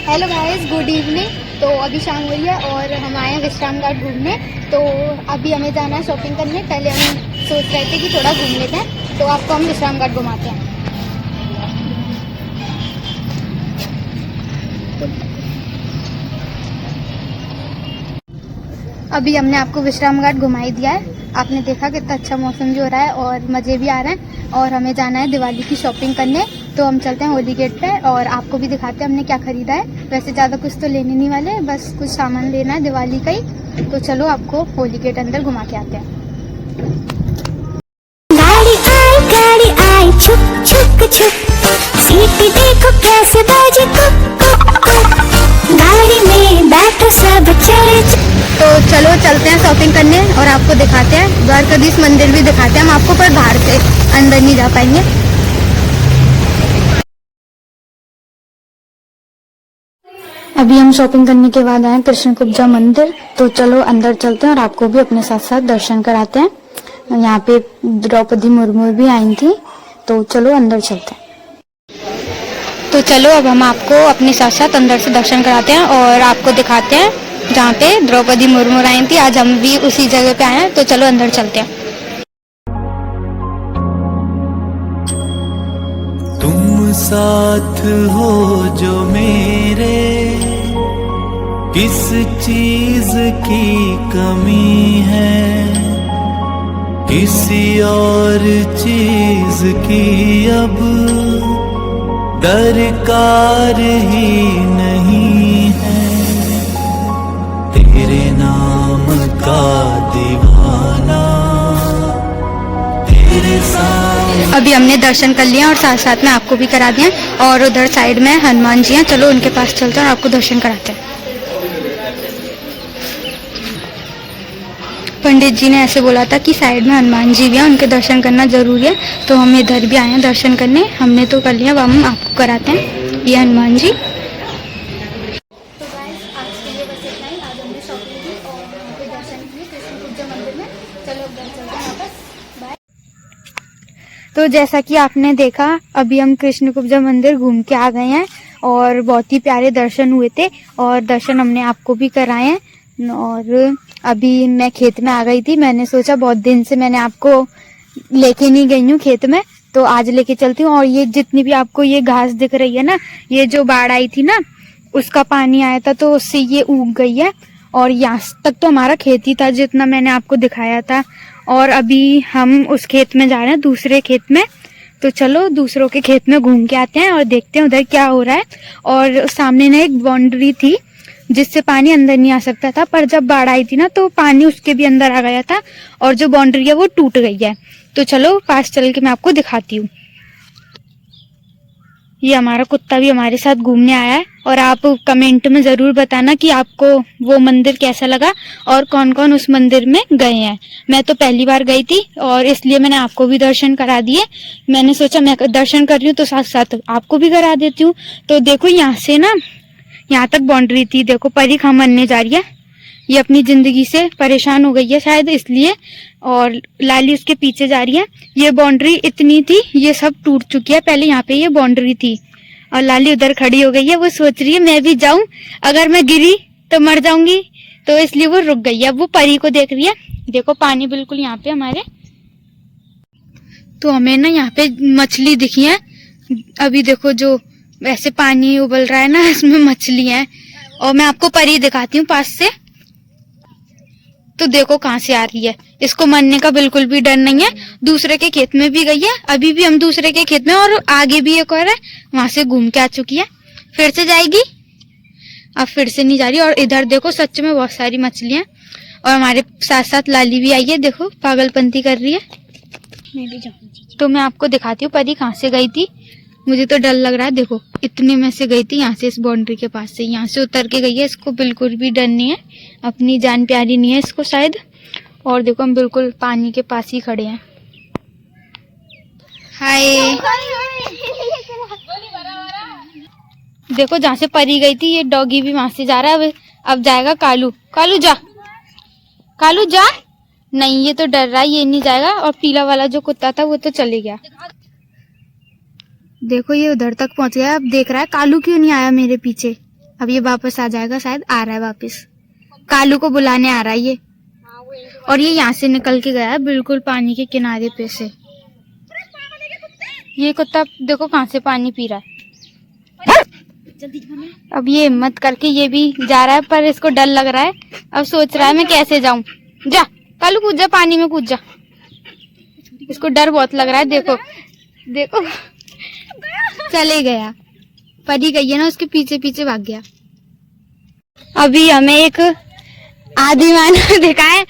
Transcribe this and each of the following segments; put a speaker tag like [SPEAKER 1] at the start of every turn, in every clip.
[SPEAKER 1] Hello guys, good evening. तो अभी शाम हुई है और हम आए हैं विश्राम घाट घूमने। तो अभी हमें जाना है शॉपिंग करने। पहले हम सोच रहे थे कि थोड़ा घूम लेते हैं, तो आपको हम विश्राम घाट घुमाते हैं। अभी हमने आपको विश्राम घाट घुमाई दिया है। आपने देखा कितना अच्छा मौसम भी हो रहा है और मज़े भी आ रहे हैं। और हमें जाना है दिवाली की शॉपिंग करने, तो हम चलते हैं होली गेट पे और आपको भी दिखाते हैं हमने क्या खरीदा है। वैसे ज़्यादा कुछ तो लेने नहीं वाले, बस कुछ सामान लेना है दिवाली का ही। तो चलो आपको होली गेट अंदर घुमा के आते हैं।
[SPEAKER 2] गाड़ी आई छुक छुक छुक, सीटी देखो कैसे बाजे कुक कुक कुक, गाड़ी में बैठो सब चले।
[SPEAKER 1] तो चलो चलते हैं शॉपिंग करने और आपको दिखाते हैं द्वारकाधीश मंदिर भी दिखाते हैं हम आपको, पर बाहर से अंदर नहीं जा पाएंगे। अभी हम शॉपिंग करने के बाद आए कृष्ण कुब्जा मंदिर। तो चलो अंदर चलते हैं और आपको भी अपने साथ साथ दर्शन कराते हैं। यहाँ पे द्रौपदी मुर्मू भी आई थी, तो चलो अंदर चलते हैं। तो चलो अब हम आपको अपने साथ साथ अंदर से दर्शन कराते हैं और आपको दिखाते हैं जहाँ पे द्रौपदी मुर्मू आई थी। आज हम भी उसी जगह पे आए हैं, तो चलो अंदर चलते हैं।
[SPEAKER 3] तुम साथ हो जो मेरे, किस चीज की कमी है, किसी और चीज की अब दरकार ही नहीं है, तेरे नाम का दीवाना तेरे साथ।
[SPEAKER 1] अभी हमने दर्शन कर लिए और साथ साथ में आपको भी करा दिए। और उधर साइड में हनुमान जी हैं, चलो उनके पास चलते हैं और आपको दर्शन कराते हैं। पंडित जी ने ऐसे बोला था कि साइड में हनुमान जी भी हैं, उनके दर्शन करना जरूरी है, तो हम इधर भी आए हैं दर्शन करने। हमने तो कर लिया, अब हम आपको कराते हैं ये हनुमान जी। तो गाइस आज के लिए बस इतना ही। आज हमने शॉपिंग की और वहाँ पे दर्शन किए कृष्ण कुब्जा मंदिर में। चलो अब घर चलते हैं वापस। बाय। तो जैसा कि आपने देखा, अभी हम कृष्ण कुब्जा मंदिर घूम के आ गए हैं और बहुत ही प्यारे दर्शन हुए थे और दर्शन हमने आपको भी कराए हैं। और अभी मैं खेत में आ गई थी, मैंने सोचा बहुत दिन से मैंने आपको लेके नहीं गई हूँ खेत में, तो आज लेके चलती हूँ। और ये जितनी भी आपको ये घास दिख रही है ना, ये जो बाढ़ आई थी ना, उसका पानी आया था तो उससे ये उग गई है। और यहाँ तक तो हमारा खेत ही था जितना मैंने आपको दिखाया था। और अभी हम उस खेत में जा रहे हैं, दूसरे खेत में। तो चलो दूसरों के खेत में घूम के आते हैं और देखते हैं उधर क्या हो रहा है। और सामने ना एक बाउंड्री थी जिससे पानी अंदर नहीं आ सकता था, पर जब बाढ़ आई थी ना तो पानी उसके भी अंदर आ गया था और जो बाउंड्री है वो टूट गई है। तो चलो पास चल के मैं आपको दिखाती हूँ। ये हमारा कुत्ता भी हमारे साथ घूमने आया है। और आप कमेंट में जरूर बताना कि आपको वो मंदिर कैसा लगा और कौन कौन उस मंदिर में गए हैं। मैं तो पहली बार गई थी और इसलिए मैंने आपको भी दर्शन करा दिए। मैंने सोचा मैं दर्शन कर रही हूँ तो साथ साथ आपको भी करा देती हूँ। तो देखो यहाँ से ना, यहाँ तक बाउंड्री थी, देखो परी खा मरने जा रही है। ये अपनी जिंदगी से परेशान हो गई है शायद इसलिए, और लाली उसके पीछे जा रही है। ये बाउंड्री इतनी थी, ये सब टूट चुकी है। पहले यहाँ पे ये बाउंड्री थी और लाली उधर खड़ी हो गई है। वो सोच रही है मैं भी जाऊं, अगर मैं गिरी तो मर जाऊंगी, तो इसलिए वो रुक गई है। वो परी को देख रही है। देखो पानी बिल्कुल यहाँ पे हमारे, तो हमें ना यहाँ पे मछली दिखी है। अभी देखो जो वैसे पानी उबल रहा है ना, इसमें मछली है। और मैं आपको परी दिखाती हूँ पास से, तो देखो कहाँ से आ रही है। इसको मरने का बिल्कुल भी डर नहीं है। दूसरे के खेत में भी गई है, अभी भी हम दूसरे के खेत में, और आगे भी एक और है, वहां से घूम के आ चुकी है। फिर से जाएगी, अब फिर से नहीं जा रही। और इधर देखो सच में बहुत सारी मछलियां, और हमारे साथ साथ लाली भी आई है। देखो पागलपंती कर रही है। मैं भी जाऊंगी, तो मैं आपको दिखाती हूँ परी कहाँ से गई थी। मुझे तो डर लग रहा है, देखो इतने में से गई थी, यहाँ से इस बाउंड्री के पास से, यहाँ से उतर के गई है। इसको बिल्कुल भी डर नहीं है, अपनी जान प्यारी नहीं है इसको शायद। और देखो हम बिल्कुल पानी के पास ही खड़े हैं। हाय, देखो जहाँ से परी गई थी ये डॉगी भी वहां से जा रहा है। अब जाएगा कालू। कालू जा, कालू जा। नहीं ये तो डर रहा है, ये नहीं जाएगा। और पीला वाला जो कुत्ता था वो तो चले गया। देखो ये उधर तक पहुंच गया। अब देख रहा है कालू क्यों नहीं आया मेरे पीछे। अब ये वापस आ जाएगा, शायद आ रहा है वापस। कालू को बुलाने आ रहा है ये। और ये यहाँ से निकल के गया है बिल्कुल पानी के किनारे पे से। ये कुत्ता देखो कहाँ से पानी पी रहा है। अब ये हिम्मत करके ये भी जा रहा है, पर इसको डर लग रहा है। अब सोच रहा है मैं कैसे जाऊं। जा कालू कूद जा, पानी में कूद जा। इसको डर बहुत लग रहा है। देखो देखो चले गया, परी गई है ना उसके पीछे पीछे भाग गया। अभी हमें एक आदि मानव दिखा है।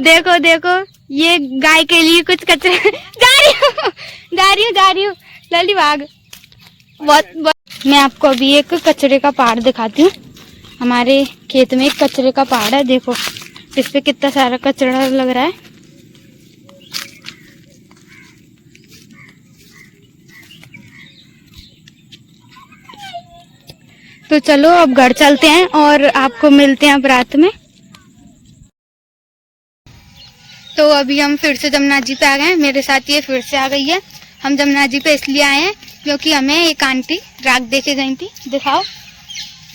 [SPEAKER 1] देखो देखो ये गाय के लिए कुछ कचरा जा रही हूँ लली भाग। बहुत मैं आपको अभी एक कचरे का पहाड़ दिखाती हूँ। हमारे खेत में एक कचरे का पहाड़ है, देखो इस पे कितना सारा कचरा लग रहा है। तो चलो अब घर चलते हैं और आपको मिलते हैं अब रात में। तो अभी हम फिर से जमुना जी पे आ गए हैं। मेरे साथ ये फिर से आ गई है। हम जमुना जी पे इसलिए आए हैं क्योंकि हमें एक आंटी राख दे के गई थी। दिखाओ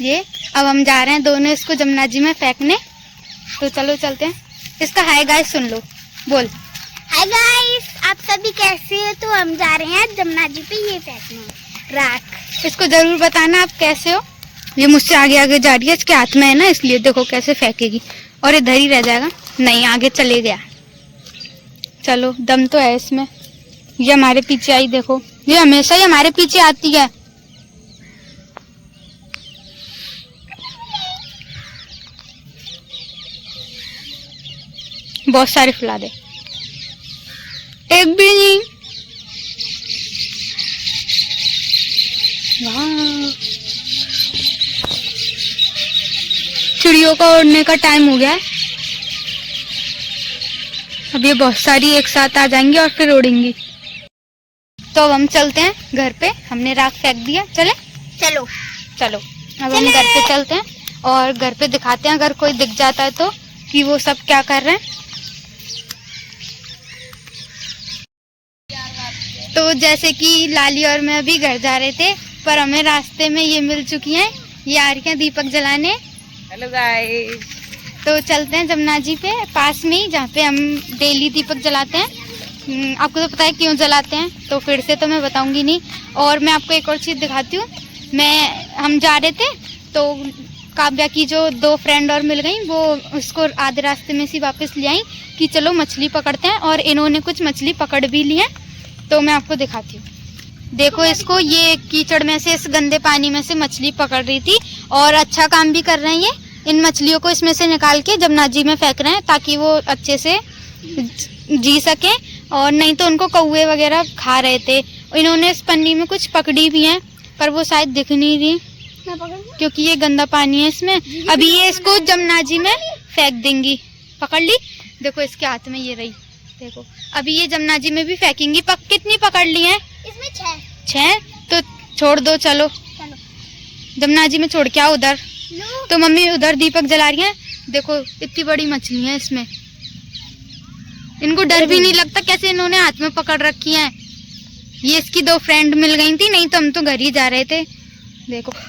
[SPEAKER 1] ये। अब हम जा रहे हैं दोनों इसको जमुना जी में फेंकने। तो चलो चलते हैं। इसका हाय गाइस सुन लो, बोल
[SPEAKER 2] हाय गाइस, आप सभी कैसे हैं? तो हम जा रहे हैं जमुना जी पे ये फेंकने राख।
[SPEAKER 1] इसको जरूर बताना आप कैसे हो। ये मुझसे आगे आगे जा रही है, इसके हाथ में है ना, इसलिए देखो कैसे फेंकेगी। और इधर ही रह जाएगा, नहीं आगे चले गया। चलो दम तो है इसमें। ये हमारे पीछे आई, देखो ये हमेशा ही हमारे पीछे आती है। बहुत सारे फैला दे, एक भी नहीं। वाह, चिड़ियों का उड़ने का टाइम हो गया है। अब ये बहुत सारी एक साथ आ जाएंगी और फिर उड़ेंगी। तो अब हम चलते हैं घर पे। हमने राख फेंक दिया, चले
[SPEAKER 2] चलो
[SPEAKER 1] चलो अब हम घर पे चलते हैं और घर पे दिखाते हैं अगर कोई दिख जाता है तो कि वो सब क्या कर रहे हैं। तो जैसे कि लाली और मैं अभी घर जा रहे थे, पर हमें रास्ते में ये मिल चुकी हैं। ये आ रही हैं दीपक जलाने।
[SPEAKER 4] Hello guys.
[SPEAKER 1] तो चलते हैं जमुना जी पे, पास में ही जहाँ पे हम डेली दीपक जलाते हैं। आपको तो पता है क्यों जलाते हैं, तो फिर से तो मैं बताऊंगी नहीं। और मैं आपको एक और चीज़ दिखाती हूँ। हम जा रहे थे तो काव्या की जो दो फ्रेंड और मिल गई, वो उसको आधे रास्ते में से वापस ले आई कि चलो मछली पकड़ते हैं। और इन्होंने कुछ मछली पकड़ भी ली है, तो मैं आपको दिखाती हूँ। देखो इसको, ये कीचड़ में से, इस गंदे पानी में से मछली पकड़ रही थी। और अच्छा काम भी कर रहे हैं ये। इन मछलियों को इसमें से निकाल के जमुना जी में फेंक रहे हैं ताकि वो अच्छे से जी सके। और नहीं तो उनको कौवे वगैरह खा रहे थे। इन्होंने इस पन्नी में कुछ पकड़ी भी हैं, पर वो शायद दिख नहीं रही क्योंकि ये गंदा पानी है इसमें। अभी ये इसको जमुना जी में फेंक देंगी। पकड़ ली, देखो इसके हाथ में ये रही, देखो। अभी ये जमुना जी में भी फेंकेंगी। कितनी पकड़ ली हैं?
[SPEAKER 2] इसमें
[SPEAKER 1] 6। तो छोड़ दो, चलो जमुना जी में छोड़ के आओ उधर। तो मम्मी उधर दीपक जला रही हैं। देखो इतनी बड़ी मछली है इसमें। इनको डर भी नहीं लगता कैसे इन्होंने हाथ में पकड़ रखी है। ये इसकी दो फ्रेंड मिल गई थी, नहीं तो हम तो घर ही जा रहे थे। देखो
[SPEAKER 2] अब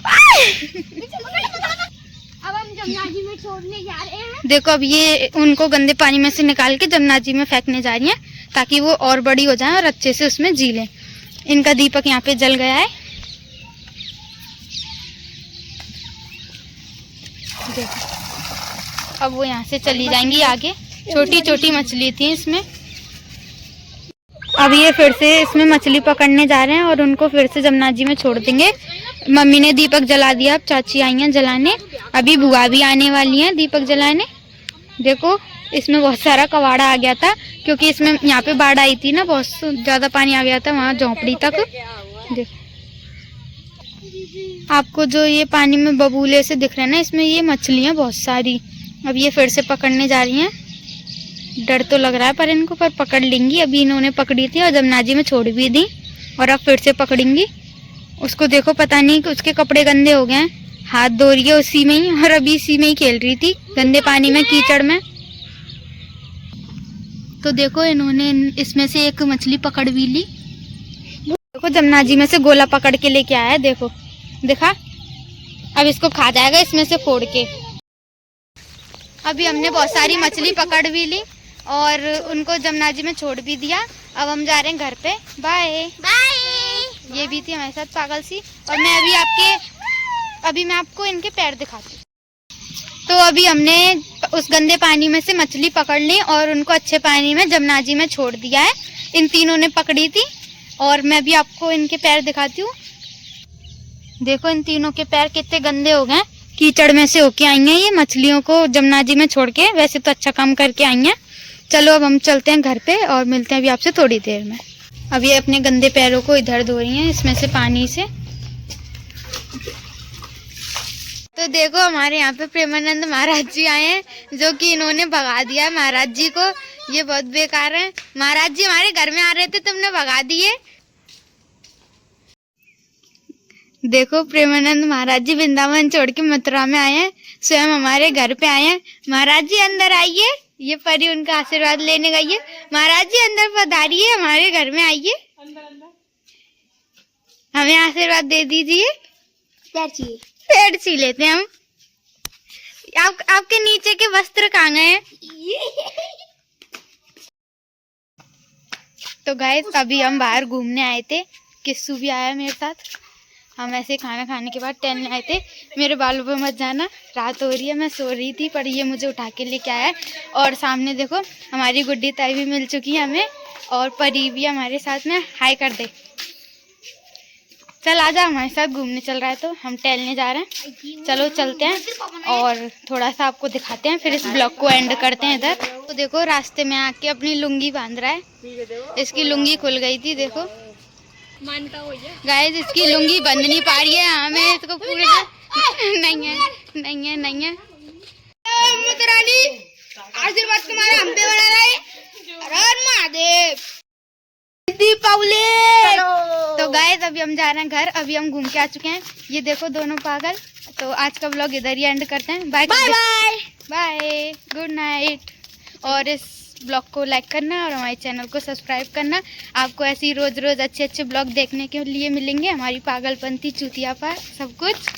[SPEAKER 2] हम जमुना जी में छोड़ने जा रहे हैं।
[SPEAKER 1] देखो अब ये उनको गंदे पानी में से निकाल के जमुना जी में फेंकने जा रही हैं ताकि वो और बड़ी हो जाए और अच्छे से उसमें जी लें। इनका दीपक यहाँ पे जल गया है। देखो अब वो यहाँ से चली जाएंगी आगे। छोटी छोटी मछली थी इसमें। अब ये फिर से इसमें मछली पकड़ने जा रहे हैं और उनको फिर से जमुना जी में छोड़ देंगे। मम्मी ने दीपक जला दिया, अब चाची आई हैं जलाने। अभी बुआ भी आने वाली हैं दीपक जलाने। देखो इसमें बहुत सारा कवाड़ा आ गया था क्योंकि इसमें यहाँ पे बाढ़ आई थी ना, बहुत ज़्यादा पानी आ गया था वहाँ झोंपड़ी तक। देखो आपको जो ये पानी में बबूले से दिख रहे हैं ना, इसमें ये मछलियाँ बहुत सारी। अब ये फिर से पकड़ने जा रही हैं। डर तो लग रहा है पर इनको, पर पकड़ लेंगी। अभी इन्होंने पकड़ी थी और जमुना जी में छोड़ भी दी और अब फिर से पकड़ेंगी उसको। देखो पता नहीं कि उसके कपड़े गंदे हो गए हैं, हाथ धो रही है उसी में ही, और अभी इसी में ही खेल रही थी गंदे पानी में, कीचड़ में। तो देखो इन्होंने इसमें से एक मछली पकड़ भी ली। देखो जमुना जी में से गोला पकड़ के लेके आया है, देखो दिखा। अब इसको खा जाएगा इसमें से फोड़ के। अभी हमने बहुत सारी मछली पकड़ भी ली और उनको जमुना जी में छोड़ भी दिया। अब हम जा रहे हैं घर पे। Bye bye. ये भी थी हमारे साथ पागल सी। और अभी मैं आपको इनके पैर दिखाती हूँ। तो अभी हमने उस गंदे पानी में से मछली पकड़ ली और उनको अच्छे पानी में जमुना जी में छोड़ दिया है। इन तीनों ने पकड़ी थी और मैं भी आपको इनके पैर दिखाती हूँ। देखो इन तीनों के पैर कितने गंदे हो गए, कीचड़ में से होके आई हैं ये मछलियों को जमुना जी में छोड़ के। वैसे तो अच्छा काम करके आई हैं। चलो अब हम चलते हैं घर पे और मिलते हैं अभी आपसे थोड़ी देर में। अब ये अपने गंदे पैरों को इधर धो रही हैं इसमें से पानी से। तो देखो हमारे यहाँ पे प्रेमानंद महाराज जी आए हैं जो कि इन्होंने भगा दिया है महाराज जी को। ये बहुत बेकार है। महाराज जी हमारे घर में आ रहे थे, तुमने भगा दिए। देखो प्रेमानंद महाराज जी वृंदावन छोड़ के मथुरा में आए हैं, स्वयं हमारे घर पे आए हैं। महाराज जी अंदर आइए, ये परी उनका आशीर्वाद लेने गई है। महाराज जी अंदर पधारिए, हमारे घर में आइए, हमें आशीर्वाद दे दीजिए। पेड़ सी लेते हैं हम। आपके नीचे के वस्त्र कहाँ गए हैं? तो गाइस अभी हम बाहर घूमने आए थे, किस्सू भी आया मेरे साथ। हम ऐसे खाना खाने के बाद टहलने आए थे। मेरे बालों पे मत जाना, रात हो रही है, मैं सो रही थी पर ये मुझे उठा के लेके आया है। और सामने देखो हमारी गुड्डी ताई भी मिल चुकी है हमें और परी भी हमारे साथ में। हाय कर दे। चल आजा, हमारे साथ घूमने चल रहा है तो हम टहलने जा रहे हैं। चलो चलते हैं और थोड़ा सा आपको दिखाते हैं, फिर इस ब्लॉग को एंड करते हैं इधर। तो देखो रास्ते में आके अपनी लुंगी बांध रहा है। इसकी लुंगी खुल गई थी, देखो गाइस इसकी लुंगी बंद नहीं पा रही है। हमें इसको पूरे नहीं है। आशीर्वाद तुम्हारे हम पे बना रहा है। हर महादेव दीपावली। तो गाइस अभी हम जा रहे हैं घर। अभी हम घूम के आ चुके हैं। ये देखो दोनों पागल। तो आज का व्लॉग इधर ही एंड करते हैं। Bye bye bye, good night. और इस ब्लॉग को लाइक करना और हमारे चैनल को सब्सक्राइब करना। आपको ऐसी रोज रोज अच्छे ब्लॉग देखने के लिए मिलेंगे। हमारी पागलपंती चूतिया पर सब कुछ।